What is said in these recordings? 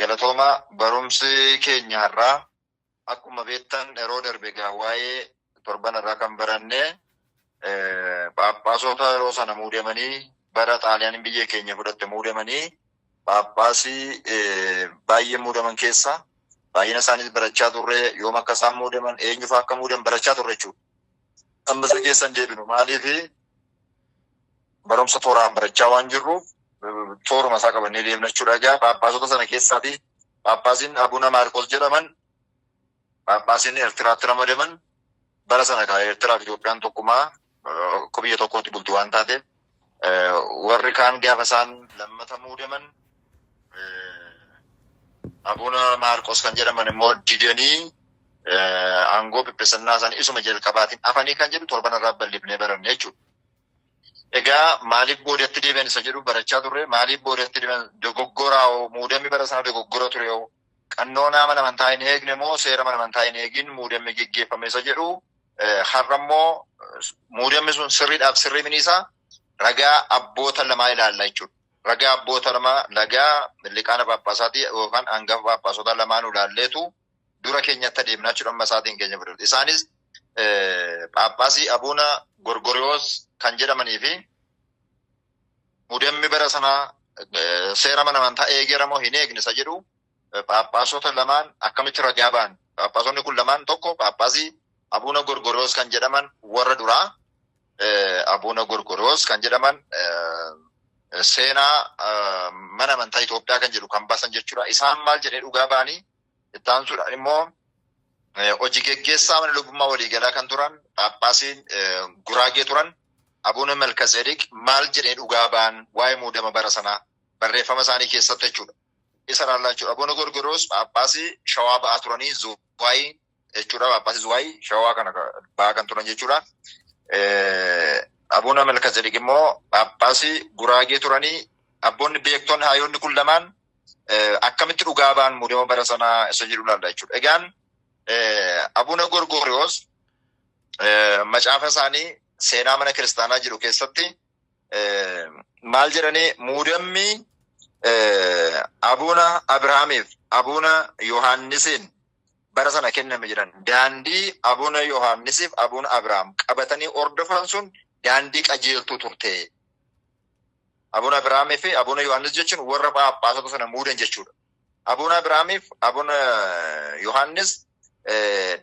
Galatooma barumsi keenya har'aa akkuma beektan yeroo darbe waa'ee torban irraa kan baranne Paappaasota yeroo sana muudamanii bara Xaaliyaaniin biyya keenya fudhatte muudamanii Paappaasii baay'ee muudaman keessa baay'ina isaaniis barachaa turre yoom akka isaan muudaman eenyuuf akka muudaman barachaa turre jechuudha. Amma isa keessan deebinu maaliif barumsa tooraan barachaa waan jirruuf tooruma isaa qabannee deemna jechuudha. Paappaasota sana keessaati Paappaasiin Abuna Maarqos jedhaman Paappaasiin Eertiraatti ramadaman bara sana kaa Eertiraa fi Itoophiyaan tokkumaa akka biyya tokkootti bultu waan taateef warri kaan gaafa isaan lammata muudaman Abuna Maarqos kan jedhaman immoo didanii aangoo pippesannaa isaanii isuma jalqabaatiin afanii kan jedhu torban irraa bal'ifnee baranne jechuudha. Egaa maaliif boodatti deebi'an isa jedhu barachaa turre maaliif boodatti deebi'an dogoggoraa muudamni bara sana dogoggora ture yoo qannoonaa mana amantaa hin eegne moo seera mana amantaa hin eegin muudamni geggeeffame isa jedhu har'a immoo muudamni sun sirriidhaaf sirrii miniisaa ragaa abboota lamaa ilaalla jechuudha. Ragaa abboota lamaa ragaa liqaana Paappaasaati yookaan hangafa Paappaasota lamaanuu ilaalleetu dura keenyatti adeemnaa jechuudha amma isaatiin keenya fudhate. Isaanis Paappaasii Abuna Gorgoriyoos kan jedhamanii fi muudamni bara sanaa seera mana amantaa eegeera moo hin eegne isa jedhu Paappaasota lamaan akkamitti ragaa ba'an. Paappaasonni kun lamaan tokko Paappaasii Abuna Gorgoriyoos kan jedhaman warra duraa Abuna Gorgoriyoos kan jedhaman seenaa mana amantaa Itoophiyaa kan jedhu kan baasan jechuudha. Isaan maal jedhee dhugaa ba'anii itti aansuudhaan immoo hojii geggeessaa mana lubbummaa waliigalaa kan turan Paappaasiin Guraagee turan Abuna Malkazeedeq maal jedhee dhugaa ba'an waa'ee muudama bara sanaa barreeffama isaanii keessatti jechuudha. Isa ilaallaa jechuudha. Abuna Gorgoriyoos Paappaasii Shawaa ba'aa turanii Zuwaayii jechuudha. Paappaasii Zuwaayii Shawaa kana ba'aa kan turan jechuudha. Abuna Malkazeedeq immoo Paappaasii Guraagee turanii abboonni beektonni hayyoonni kun lamaan akkamitti dhugaa ba'an muudama bara sanaa isa jedhu ilaallaa jechuudha. Egaan Abuna Gorgoriyoos macaafa isaanii seenaa mana kiristaanaa jiru keessatti maal jedhanii muudamni Abuna Abrahaamiif Abuna Yohaannisiin bara sana kenname jedhan daandii Abuna Yohaannisiif Abuna Abrahaam qabatanii ordofan sun daandii qajeeltuu turte. Abuna Abrahaamii fi Abuna Yohaannis jechuun warra Paappaasota sana muudan jechuudha. Abuna Abrahaamiif Abuna Yohaannis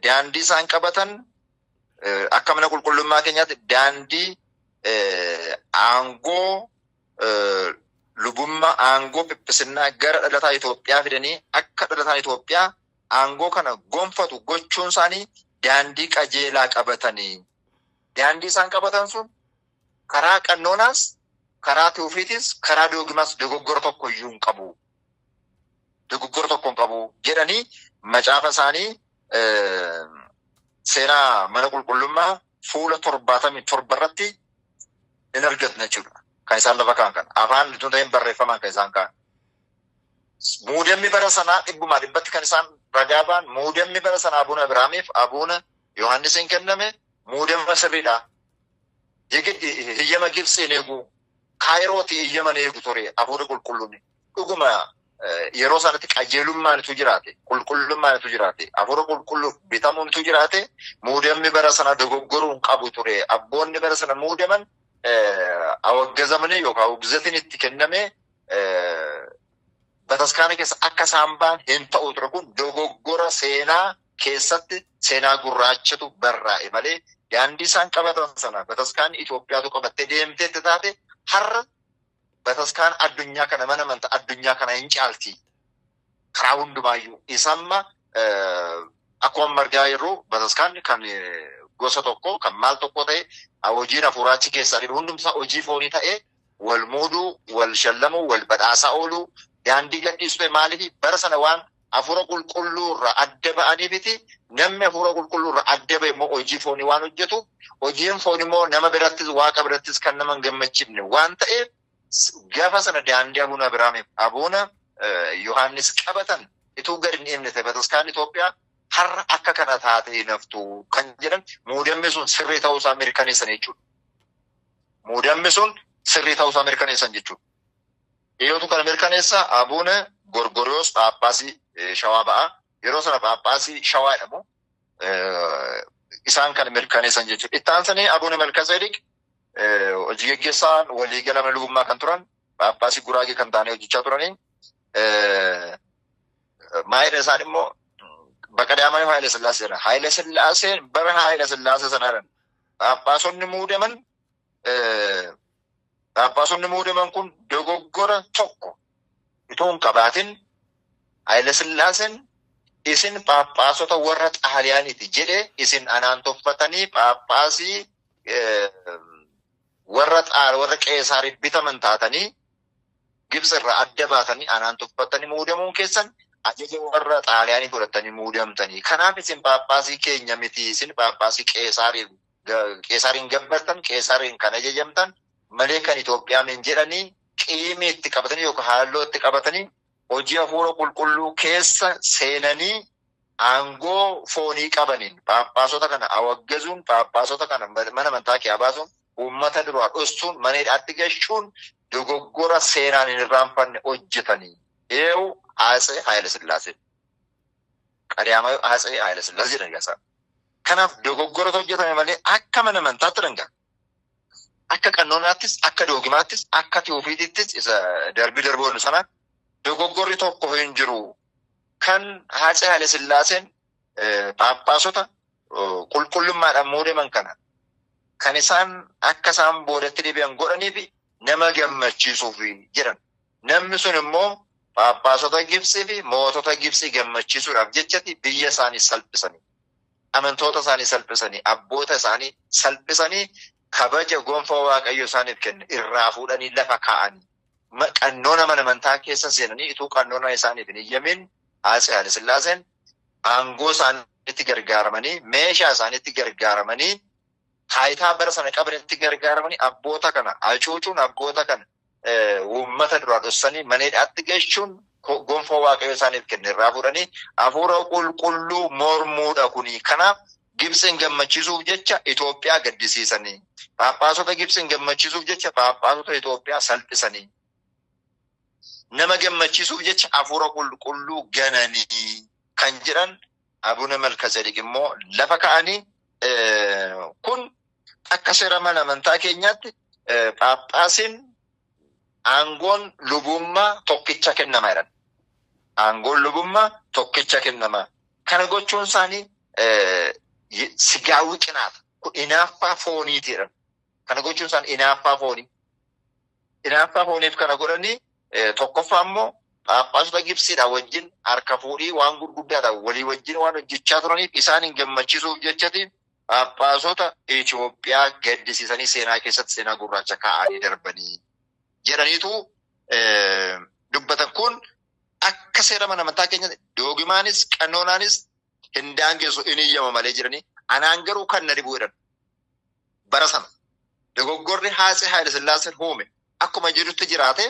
daandii isaan qabatan akka mana qulqullummaa keenyaatti daandii aangoo lubummaa aangoo pippisinnaa gara dhalataa Itoophiyaa fidanii akka dhalataan Itoophiyaa aangoo kana gonfatu gochuun isaanii daandii qajeelaa qabatanii. Daandii isaan qabatan sun karaa qannoonaas karaa tuufiitis karaa doogimaas dogoggora tokko iyyuu hin qabu. Dogoggora tokko hin qabu jedhanii macaafa isaanii seenaa mana qulqullummaa fuula 77 irratti in argatna jechuudha. Kan isaan lafa kaan kan afaan ta'een barreeffamaan kan isaan kaan. Muudamni bara sanaa dhibbumaa dhibbatti kan isaan ragaa ba'an muudamni bara sanaa Abuna Abrahaamiif Abuna Yohaannisiin kenname muudama sirriidha. Hiyyama Gibsiin eegu Kaayirooti hiyyaman eegu ture hafuura qulqulluun dhuguma yeroo sanatti qajeelummaanitu jiraate qulqullummaanitu jiraate hafuura qulqulluu bitamuuntu jiraate muudamni bara sana dogoggoruun qabu ture. Abboonni bara sana muudaman awwaggazamanii yookaan awwagzatiin itti kenname bataskaana keessa akka isaan ba'an hin ta'u ture. Kun dogoggora seenaa keessatti seenaa gurraachatu barraa'e malee daandii isaan qabatan sana bataskaan Itoophiyaatu qabattee deemteetti taate har'a bataskaan addunyaa kana mana amantaa addunyaa kana hin caalti. Karaa hundumaayyuu isamma akkuma margaa yeroo bataskaan kan gosa tokko kan maal tokko ta'e hojiin hafuuraachi keessaa dhibu hundumsaa hojii foonii ta'e wal muuduu wal shallamuu wal badhaasaa ooluu daandii gadhiisu ta'e maaliif bara sana waan hafuura qulqulluu irraa adda ba'aniifiti namni hafuura qulqulluu irraa adda ba'e immoo hojii foonii waan hojjetu hojiin foonii immoo nama birattis waaqa birattis kan nama hin gammachiifne waan ta'eef gaafa sana daandii Abuna Abrahaamiif Abuna Yohaannis qabatan ituu gadi hin dhiibne ta'e bataskaan Itoophiyaa har'a akka kana taate hin haftu kan jedhan muudamni sun sirrii ta'uusaa mirkaneessan jechuudha. Muudamni sun sirrii ta'uusaa mirkaneessan jechuudha. Iyootu kana mirkaneessa Abuna Gorgoriyoos Paappaasii Shawaa ba'a. Yeroo sana Paappaasii Shawaa jedhamu isaan kan mirkaneessan jechuudha. Itti aansanii Abuna Malkazeedik hojii gaggeessaan waliigala mana lubummaa kan turan Paappaasii Guraagee kan taane hojjechaa turanii maayila isaan immoo Baqadaamanii Haayile Sillaasee jedha. Haayile Sillaaseen bara Haayile Sillaasee sanaadhaan Paappaasonni muudaman kun dogoggora tokko itoo hin qabaatin Haayile Sillaaseen isin Paappaasota warra Xaaliyaaniiti jedhee isin anaan toffatanii Paappaasii warra Qeesaarii bitaman taatanii Gibsi irraa adda baatanii anaan toffatanii muudamuun keessan ajaja warra Xaaliyaanii fudhatanii muudamtanii. Kanaaf isin Paappaasii keenya miti isin Paappaasii Qeesaariin gabbartan Qeesaariin kan ajajamtan malee kan Itoophiyaa min jedhanii qiimii itti qabatanii yookaan halluu itti qabatanii hojii hafuura qulqulluu keessa seenanii aangoo foonii qabaniin Paappaasota kana awwaggazuun Paappaasota kana mana amantaa kee baasuun uummata duraa dhoksuun mana hidhaatti galchuun dogoggora seenaan hin irraanfanne hojjetanii. Eewu Atsee Haayile Sillaasee Qadaamaayyu Atsee Haayile Sillaasee jedhan gaasaa. Kanaaf dogoggora hojjetame malee akka mana amantaatti dhangaa. Akka qannoonaattis, akka doogimaattis, akka Tiyofiitittis isa darboonni sana dogoggorri tokko hin jiru. Kan Atsee Haayile Sillaaseen Paappaasota qulqullummaadhaan muudaman kana kan isaan akka isaan boodatti deebi'an godhaniif nama gammachiisuuf jedhan. Namni sun immoo Paappaasota Gibsii fi mootota Gibsii gammachiisuudhaaf jechati biyya isaanii salphisanii, amantoota isaanii salphisanii, abboota isaanii salphisanii kabaja gonfoo Waaqayyo isaaniif kenne irraa fuudhanii lafa kaa'anii qannoona mana amantaa keessa seenanii ituu qannoona isaaniif hin iyyamin Atsee Haayile Sillaaseen aangoo isaaniitti gargaaramanii meeshaa isaaniitti gargaaramanii taayitaa bara sana qabanitti gargaaramanii abboota kana hacuucuun abboota kana uummata duraa dhoksanii mana hidhaatti galchuun gonfoo Waaqayyo isaaniif kenne irraa fuudhanii hafuura qulqulluu mormuudha kuni. Kanaaf Gibsiin gammachiisuuf jecha Itoophiyaa gaddisiisanii Paappaasota Gibsiin gammachiisuuf jecha Paappaasota Itoophiyaa salphisanii nama gammachiisuuf jecha hafuura qulqulluu gananii kan jedhan Abuna Malkazeedik immoo lafa ka'anii kun akka seera mana amantaa keenyaatti Paappaasiin aangoon lubummaa tokkicha kennama jedhan. Aangoon lubummaa tokkicha kennama. Kana gochuun isaanii sigaawwi cinaata. Inaaffaa fooniiti jedhan. Kana gochuun isaanii inaaffaa foonii. Inaaffaa fooniif kana godhanii tokkoffaa immoo Paappaasota Gibsiidha wajjin harka fuudhii waan gurguddaadha walii wajjin waan hojjechaa turaniif isaan hin gammachiisuuf jechati Paappaasota Itoophiyaa gaddisiisanii seenaa keessatti seenaa gurraacha kaa'anii darbanii jedhaniitu dubbatan. Kun akka seera mana amantaa keenyatti doogimaanis qannoonaanis hin daangessu hin iyyama malee jiranii anaan garuu kan na dhibu jedhan. Bara sana dogoggorri Atsee Haayile Sillaaseen uume akkuma jedhutti jiraate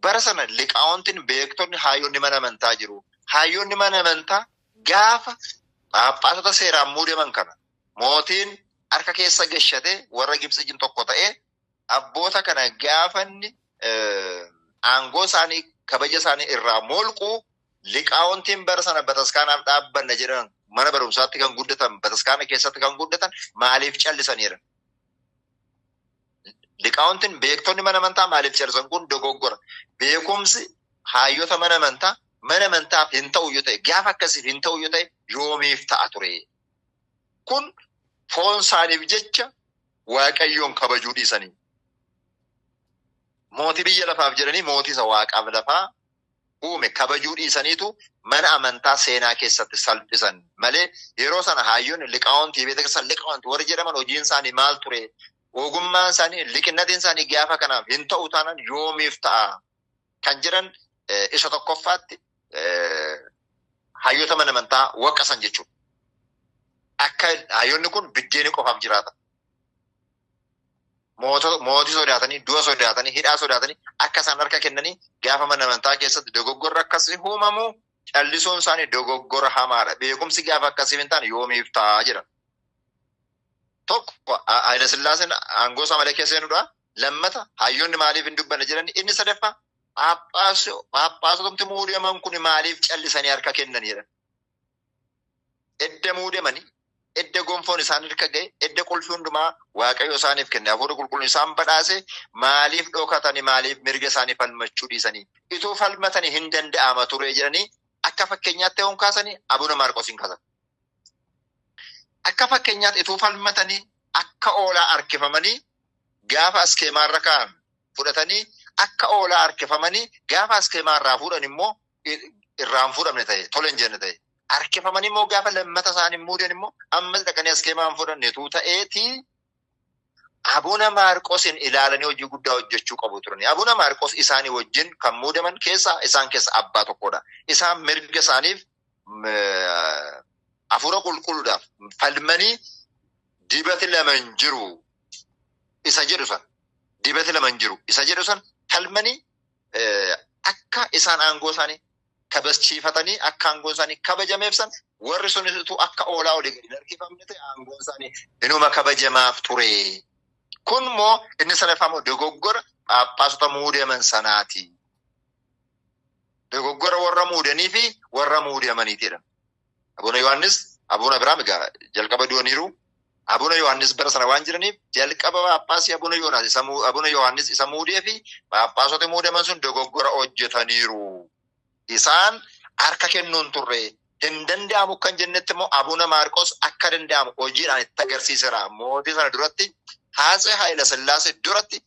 bara sana liqaawwantiin beektonni hayyoonni mana amantaa jiru. Hayyoonni mana amantaa gaafa Paappaasota seeraan muudaman kana mootiin harka keessa gashate warra Gibsiin tokko ta'ee abboota kana gaafanni aangoo isaanii kabaja isaanii irraa molquu liqaawwantiin bara sana bataskaanaaf dhaabbanna jedhan mana barumsaatti kan guddatan bataskaana keessatti kan guddatan maaliif callisaniira? Liqaawwantiin beektonni mana amantaa maaliif callisan kun dogoggora. Beekumsi hayyoota mana amantaaf hin ta'u yoo ta'e gaafa akkasiif hin ta'u yoo ta'e yoomiif ta'a ture. Kun foon isaaniif jecha Waaqayyoon kabajuu dhiisanii. Mootii biyya lafaaf jedhanii mootii isa waaqaaf lafaa uume kabajuu dhiisaniitu mana amantaa seenaa keessatti salphisan malee yeroo sana hayyoonni liqaawwantii beektota liqaawwantii warri jedhaman hojiin isaanii maal ture? Ogummaan isaanii liqinnatiin isaanii gaafa kanaaf hin ta'u taanaan yoomiif ta'a kan jedhan isa tokkoffaatti hayyoota mana amantaa waqqasan jechuudha. Akka hayyoonni kun biddeeni qofaaf jiraatan. Mootii sodaatanii, du'a sodaatanii, hidhaa sodaatanii akka isaan harka kennanii gaafa mana amantaa keessatti dogoggorra akkasii uumamu callisuun isaanii dogoggora hamaadha. Beekumsi gaafa akkasii hin taane yoomiif ta'a jedhan. Tokko Haayile Sillaaseen aangoo isaa malee keessa seenuudha. Lammata hayyoonni maaliif hin dubbanne jedhanii inni sadaffaa Paappaasotatti muudaman kun maaliif callisanii harka kennaniidha? Edda muudamanii edda gonfoon isaan harka ga'e edda qulfii hundumaa Waaqayyo isaaniif kenne hafuura qulqulluun isaan badhaase maaliif dhokatanii maaliif mirga isaanii falmachuu dhiisanii itoo falmatanii hin danda'ama ture jedhanii akka fakkeenyaatti yoon kaasanii Abuna Maarqosiin kaasan. Akka fakkeenyaatti itoo falmatanii akka oolaa harkifamanii gaafa askeemaarra ka'an fudhatanii akka oolaa harkifamanii gaafa askeemaarraa fuudhan immoo irraan fuudhamne ta'e tola hin jenne ta'e. Harkifamanii immoo gaafa lammata isaanii muudan immoo ammas dhaqanii askeemaan fudhannetu ta'eeti Abuna Maarqosin ilaalanii hojii guddaa hojjechuu qabu turani. Abuna Maarqos isaanii wajjin kan muudaman isaan keessa abbaa tokkodha. Isaan mirga isaaniif hafuura qulqulluudhaaf falmanii dibati lama hin jiru isa jedhu san dibati lama hin jiru isa jedhu san falmanii akka isaan aangoo isaanii kabachiifatanii akka aangoon isaanii kabajameef san warri sunitu akka oolaa olii gadi harkifamne ta'e aangoon isaanii inuma kabajamaaf ture. Kun moo inni sanafamoo dogoggora Paappaasota muudaman sanaati. Dogoggora warra muudanii fi warra muudamaniitidha. Abuna Yohaannis Abuna Abiraam egaa jalqaba du'aniiru. Abuna Yohaannis bara sana waan jiraniif jalqaba Paappaasii Abuna Yohaannis isa muudee fi Paappaasota muudaman sun dogoggora hojjetaniiru. Isaan harka kennuun turre hin danda'amu kan jennetti immoo Abuna Maarqos akka danda'amu hojiidhaan itti agarsiiseera. Mootii sana duratti Haatse Haayila Sillaasee duratti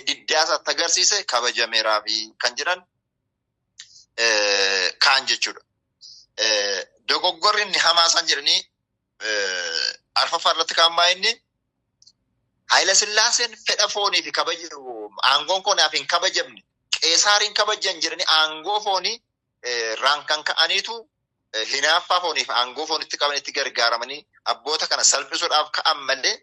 diddaasa itti agarsiise kabajameeraa fi kan jedhan kaan jechuudha. Dogoggorri inni hamaa isaan jedhanii arfaffaa irratti kaa'amaa inni Haayila Sillaaseen fedha foonii fi aangoon koonaaf hin kabajamne Qeesaariin kabajan jedhanii aangoo foonii raan kan ka'aniitu hinaaffaa fooniif aangoo foonitti qabanitti gargaaramanii abboota kana salphisuudhaaf ka'an malee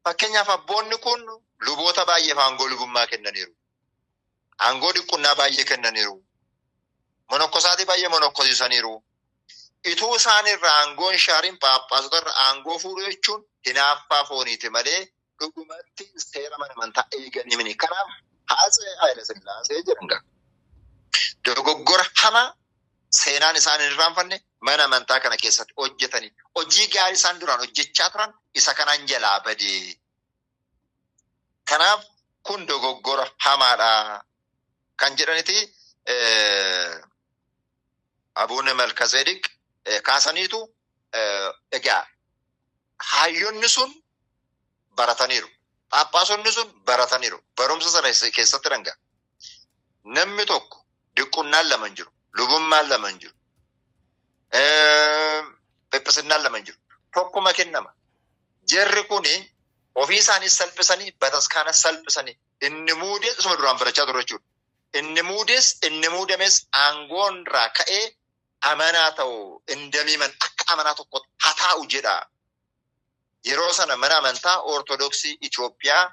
fakkeenyaaf abboonni kun luboota baay'eef aangoo lubummaa kennaniiru. Aangoo diqqummaa baay'ee kennaniiru. Monokkosaatii baay'ee monokkosiisaniiru. Ituu isaanirraa aangoon shaariin Paappaasota irraa aangoo fuudhu jechuun hinaaffaa fooniiti malee dhugumatti seera mana amantaa eeganii mini. Kanaaf Haatse Haayila Sillaasee jedhan dogoggora hamaa seenaan isaan hin irraanfanne mana amantaa kana keessatti hojjetanii hojii gaarii isaan duraan hojjechaa turan isa kanaan jalaa badee. Kanaaf kun dogoggora hamaadha kan jedhaniti Abuna Malkazeediq kaasaniitu egaa hayyoonni sun barataniiru. Paappaasonni sun barataniiru. Barumsa sana keessatti dhangaa. Namni tokko diqqummaan lama hin jiru. Lubummaan lama hin jiru. Phephisinnaan lama hin jiru. Tokkuma kennama. Jarri kuni ofii isaanii salphisanii bataskaana salphisanii inni muudees isuma duraan barachaa ture jechuudha. Inni muudames aangoon irraa ka'ee amanaa ta'u indamiiman akka amanaa tokko haa taa'u jedha. Yeroo sana mana amantaa Ortodoksii Itoophiyaa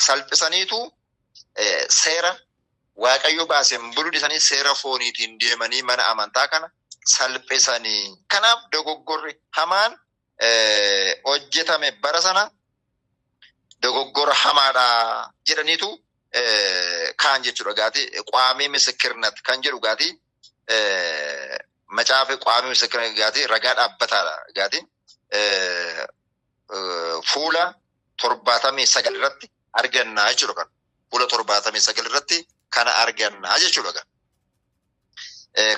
salphisaniitu seera Waaqayyo baaseen buludisanii seera fooniitiin deemanii mana amantaa kana salphisanii. Kanaaf dogoggorri hamaan hojjetame bara sana dogoggora hamaadha jedhaniitu kaan jechuudha gaati. Qaamii misikirnat kan jedhu gaati. Macaafa qaamii misikirnat gaati ragaa dhaabbataadha gaati. Fuula 79 irratti argannaa jechuudha kan. Fuula 79 irratti kana argannaa jechuudha kan.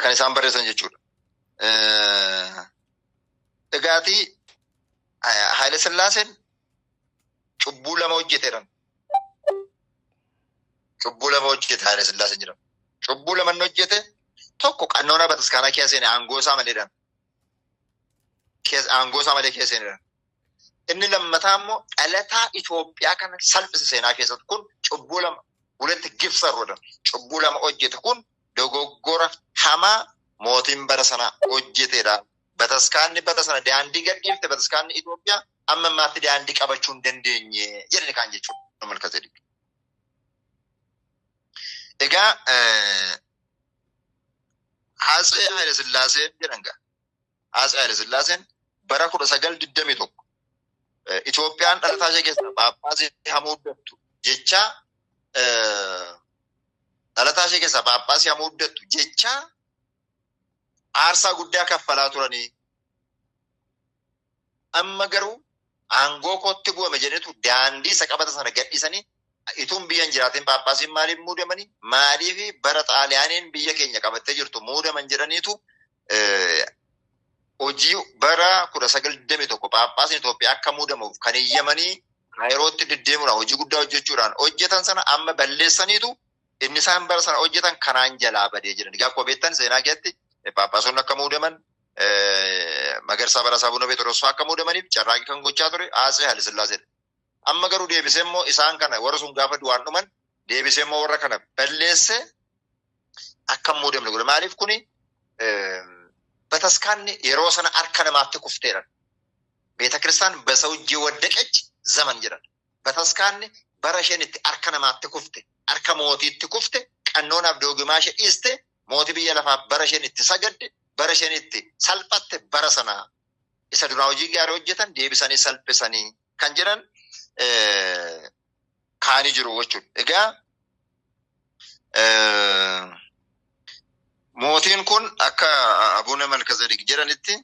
Kan isaan barreessan jechuudha. Egaati Haayila Sillaaseen cubbuu lama hojjeteeran. Cubbuu lama hojjete Haayila Sillaaseen jedhama. Cubbuu lama inni hojjete tokko qannoona bataskaanaa keesseen aangoo isaa maleedhaan. Aangoo isaa malee keesseenidhaan. Inni lammataa immoo dhalataa Itoophiyaa kana salphise seenaa keessatti kun cubbuu lama walitti gibsarroodha. Cubbuu lama hojjete kun dogoggora hamaa mootiin bara sana hojjetedha. Bataskaanni bara sana daandii gadhiifte bataskaanni Itoophiyaa amma ammaatti daandii qabachuu hin dandeenye jedhani kaan jechuudha. Malkazeediq. Egaa Haatse Haayila Sillaaseen jedhan gaa. Haatse Haayila Sillaaseen bara 1921 Itoophiyaan dhalataa ishee keessa Paappaasii haa muuddattu jecha Dhalataa keessa Paappaasii muuddattu jecha aarsaa guddaa kaffalaa turanii. Amma garuu aangoo kootti bu'ame jedhetu daandii isa qabata sana gadhiisanii ituun biyyan jiraatiin Paappaasiin maaliif muudamanii? Maaliif bara Xaaliyaaniin biyya keenya qabattee jirtu muudaman jedhaniitu hojii bara 1921 Paappaasiin Itoophiyaa akka muudamuuf kan eeyyamanii Kaayirootti deddeemuudhaan hojii guddaa hojjechuudhaan hojjetan sana amma balleessaniitu inni isaan bara sana hojjetan kanaan jalaa badee jiran. Akkuma beektan seenaa keessatti Paappaasonni akka muudaman Magarsaa Barasaa Bunoo Beetorosoo akka muudamaniif carraaqii kan gochaa ture Atsee Haile Sillaaseedha. Amma garuu deebisee immoo isaan kana warra sun gaafa du'aan dhuman deebisee immoo warra kana balleesse akka muudamne godhe. Maaliif kuni bataskaanni yeroo sana harka namaatti kufteedha. Beetakristaan በሰው እጅ ወደቀች ዘመን jedhan. Bataskaanni bara isheen itti harka namaatti kufte, harka mootiitti kufte, qannoonaaf doogimaa ishee dhiiste, mootii biyya lafaaf bara isheen itti sagadde, bara isheen itti salphatte bara sana isa duraa hojii gaarii hojjetan deebisanii salphisanii kan jedhan kaanii jiru jechuudha. Egaa mootiin kun akka Abuna Malkazadik jedhanitti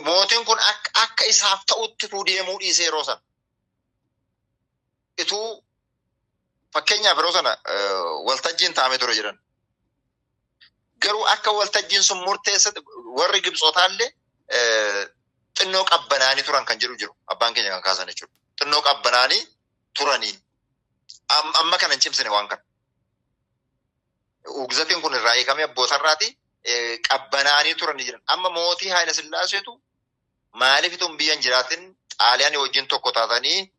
mootiin kun akka isaaf ta'utti deemuu dhiisee yeroo sana. Ituu fakkeenyaaf yeroo sana waltajjiin taa'amee ture jedhan. Garuu akka waltajjiin sun murteessate warri Gibxootaallee xinnoo qabbanaanii turan kan jiru. Abbaan keenya kan kaasan jechuudha. Xinnoo qabbanaanii turanii. Amma kana hin cimsine waan kana. Ugzatiin kun irraa eegamee abbootarraati qabbanaanii turanii jiran. Amma mootii Haayile Sillaaseetu maaliif ituun biyyan jiraatin Xaaliyaanii wajjin tokko taatanii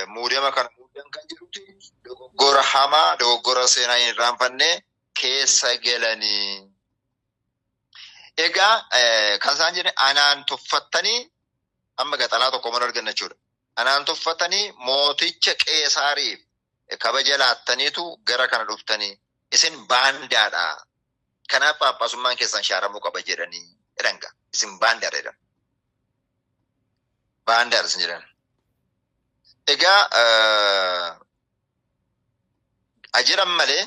muudama kana muudan kan jirutti dogoggora hamaa, dogoggora seenaa hin irraanfannee keessa galanii. Egaa kan isaan jedhan anaan tuffattanii amma gaxalaa tokko mana arganna jechuudha. Anaan tuffattanii mooticha Qeesaariif kabaja laattaniitu gara kana dhuftanii isin baandaadha. Kanaaf Paappaasummaan keessan shaaramuu qaba jedhanii jedhanga. Isin baandaadha jedhan. Baandaadha isin jedhan. Egaa ajiran malee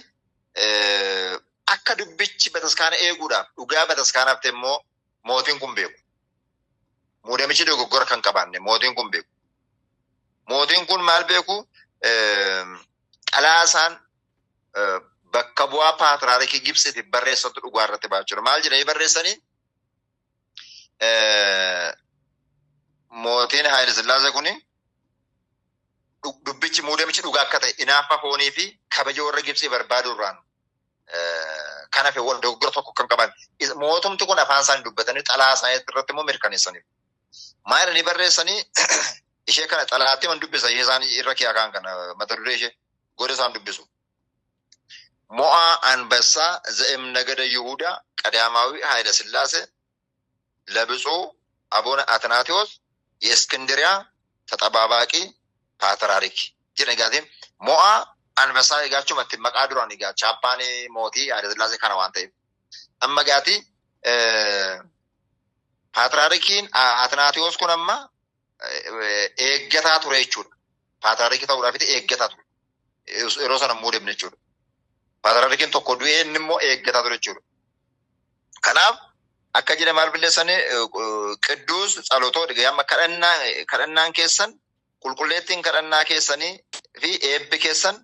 akka dubbichi bataskaana eeguudhaaf dhugaa bataskaanaaf ta'e immoo mootiin kun beeku. Muudamichi dogoggora kan qabaanne mootiin kun beeku. Mootiin kun maal beeku? Xalaasaan bakka bu'aa paatriyaarkii Gibxiitiif barreessatu dhugaa irratti baachuudha. Maal jedhanii barreessanii? Mootiin Haayile Sillaasee kuni dubbichi muudamichi dhugaa akka ta'e inaafa foonii fi kabaja warra Gibxii barbaadu irraan kan hafe dogoggora tokko kan qaban. Mootumti kun afaan isaanii dubbatanii xalaa isaanii irratti immoo mirkaneessaniif. Maal jedhanii barreessanii? Ishee kana xalaatti man dubbisa ishee isaanii irra kiyaakaan kana mata duree ishee goda isaan dubbisu. Mo'a Anbassaa ዘእም ነገደ ይሁዳ ቀዳማዊ ኃይለ ሥላሴ ለብፁዕ አቡነ አትናቴዎስ የእስክንድርያ ተጠባባቂ ፓትርያርክ jedhanii mo'a Anbassaa eegaachuu matti maqaa duraan egaa chaappaan mootii Haayile Sillaasee kana waan ta'eef. Amma gaati paatriyaarkiin Atnaatewoos kun amma eeggataa ture jechuudha. Paatriyaarkii ta'uudhaaf eeggataa ture. Yeroo sana muudamne jechuudha. Paatriyaarkiin tokko du'ee inni immoo eeggataa ture jechuudha. Kanaaf akka jedhe maal billeessanii qidduus tsalotoo amma kadhannaan keessan qulqulleettiin kadhannaa keessanii fi eebbi keessan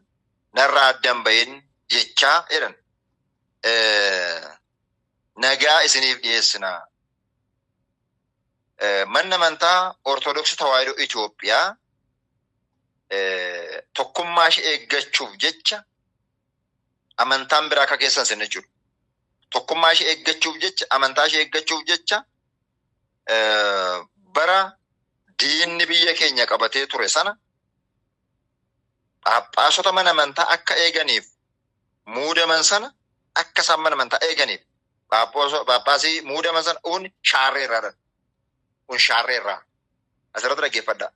narraa addan bahin jechaa jedhan. Nagaa isiniif dhiyeessinaa. Manni amantaa Ortodoksii Tawaahidoo Itoophiyaa tokkummaa ishee eeggachuuf jecha amantaan biraa akka keessan sin jechuudha. Tokkummaa ishee eeggachuuf jecha amantaa ishee eeggachuuf jecha bara diinni biyya keenya qabatee ture sana Phaaphaasota mana amantaa akka eeganiif muudaman sana akka isaan mana amantaa eeganiif Phaaphaasii muudaman sana shaarreerraa. Kun shaarreerraa. Asirratti dhaggeeffadhaa.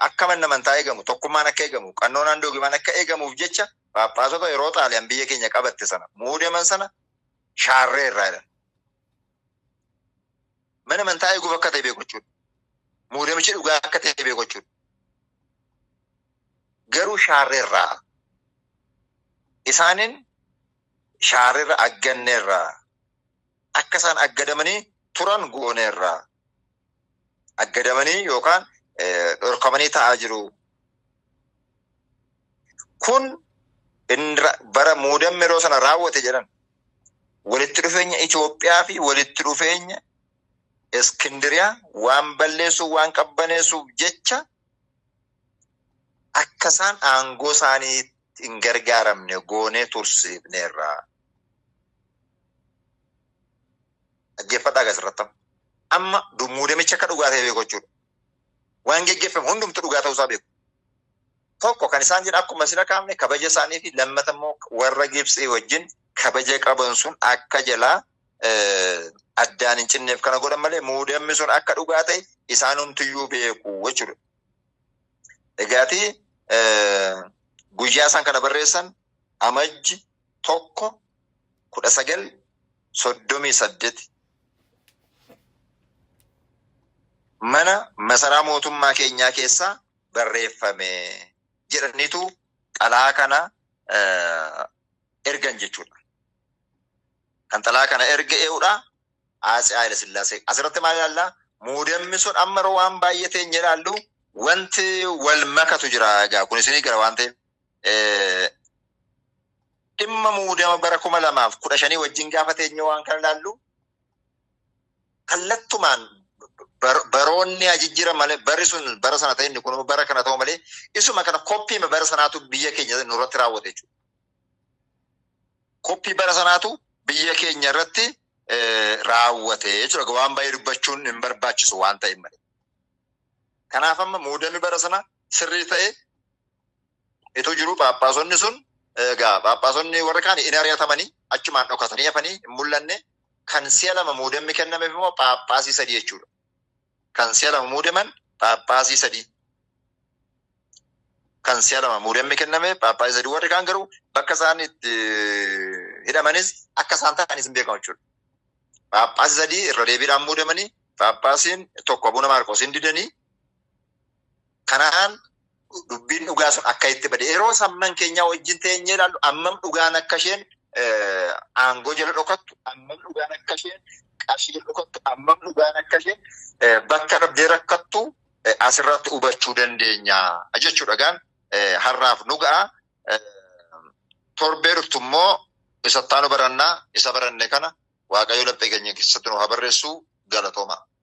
Akka manni amantaa eegamu, tokkummaan akka eegamu, qannoonaan doogimaan akka eegamuuf jecha Phaaphaasota yeroo Xaaliyaan biyya keenya qabatte sana muudaman sana shaarreerraa. Mana amantaa eeguuf akka ta'e beeku jechuudha. Muudamichi dhugaa akka ta'e beeku jechuudha. garuu shaarreerraa isaanin shaarreerra agganneerraa akka isaan aggadamanii turan gooneerraa aggadamanii yookaan dhorkamanii ta'aa jiru. Kun bara muudamme yeroo sana raawwate jedhan walitti dhufeenya Itoophiyaa fi walitti dhufeenya Iskindiriyaa waan balleessuuf waan qabbaneessuuf jecha akka isaan aangoo isaanii hin gargaaramne goonee tursiifneerraa. Dhaggeeffadhaa asirratti. Amma muudamicha akka dhugaa ta'e beeku jechuudha. Waan geggeeffamu hundumtu dhugaa ta'uusaa beeku. Tokko kan isaan jedha akkuma sila kaafne kabaja isaanii fi lammata immoo warra Gibxii wajjin kabaja qaban sun akka jalaa addaan hin cinneef kana godhan malee muudamni sun akka dhugaa ta'e isaan hundiyyuu beeku jechuudha. Egaati guyyaa isaan kana barreessan amajji 1/9/38 mana masaraa mootummaa keenyaa keessaa barreeffame jedhaniitu xalaa kana ergan jechuudha. Kan xalaa kana erga'eedha Aatse Haayile Sillaasee. Asirratti maal ilaallaa? Muudamni sun amma waan baay'atee hin jedhaallu wanti wal makatu jira. Egaa kun isinii gara waan ta'eef dhimma muudama bara 2015 wajjin gaafa teenye waan kana ilaallu kallattumaan baroonni ajijjiira malee barri sun bara sana ta'e inni kun bara kana ta'u malee isuma kana koppii bara sanaatu biyya keenya nurratti raawwate jechuudha. Koppii bara sanaatu biyya keenya irratti raawwate jechuudha. Waan baay'ee dubbachuun hin barbaachisu waan ta'e malee. Kanaaf amma muudamni bara sana sirrii ta'e itoo jiru paappaasonni sun egaa paappaasonni warra kaan in ari'atamanii achumaan dhokatanii hafanii hin mul'anne kan si'a lama muudamni kennameef immoo paappaasii 3 jechuudha. Kan si'a lama muudaman paappaasii 3. Kan si'a lama muudamni kenname paappaasii 3 warri kaan garuu bakka isaan itti hidhamanis akka isaan ta'anis hin beekamu jechuudha. Paappaasii 3 irra deebiidhaan muudamanii paappaasiin tokko Abuna Maarqosin didanii kanaan dubbiin dhugaa sun akka itti bade yeroo samman keenya wajjin teenyee ilaallu ammam dhugaan akka isheen aangoo jala dhokattu ammam dhugaan akka isheen qarshii jala dhokattu ammam dhugaan akka isheen bakka dhabdee rakkattu asirratti hubachuu dandeenya jechuudha. Gaan har'aaf nu ga'a torbee dhuftu immoo isa taanu barannaa isa baranne kana Waaqayyo laphee keenya keessatti nu haa barreessu. Galatooma.